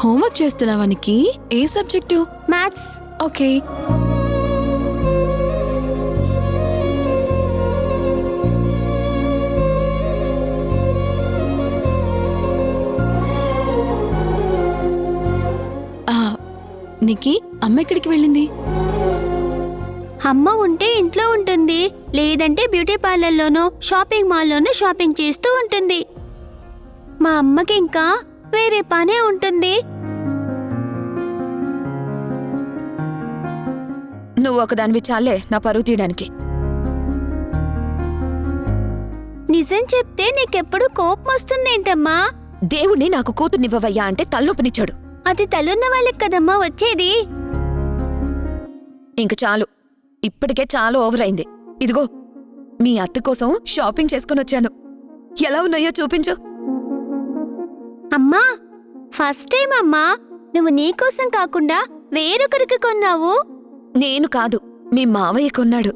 Homework చేస్తున్నావా నికి? ఏ subject? Maths. Okay. నికి, అమ్మ ఎక్కడికి వెళ్ళింది? అమ్మ ఉంటే ఇంట్లో ఉంటుంది, లేదంటే బ్యూటీ పార్లర్లోనో షాపింగ్ మాల్లోనో షాపింగ్ చేస్తూ ఉంటుంది. మా అమ్మకి ఇంకా వేరే పనే ఉంటుంది. నువ్వు ఒకదానివి చాలే నా పరువు తీయడానికి. నిజం చెప్తే నీకెప్పుడు కోపం వస్తుందేంటమ్మా? దేవుణ్ణి నాకు కూతుర్నివ్వవయ్యా అంటే తలనొప్పినిచ్చాడు. అది తలున్న వాళ్ళకి కదమ్మా వచ్చేది. ఇంక చాలు, ఇప్పటికే చాలా ఓవర్ అయింది. ఇదిగో మీ అత్త కోసం షాపింగ్ చేసుకుని వచ్చాను. ఎలా ఉన్నాయో చూపించు. అమ్మా, ఫస్ట్ టైం అమ్మా నువ్వు నీకోసం కాకుండా వేరొకరికి కొన్నావు. నేను కాదు, మీ మావయ్య కొన్నాడు.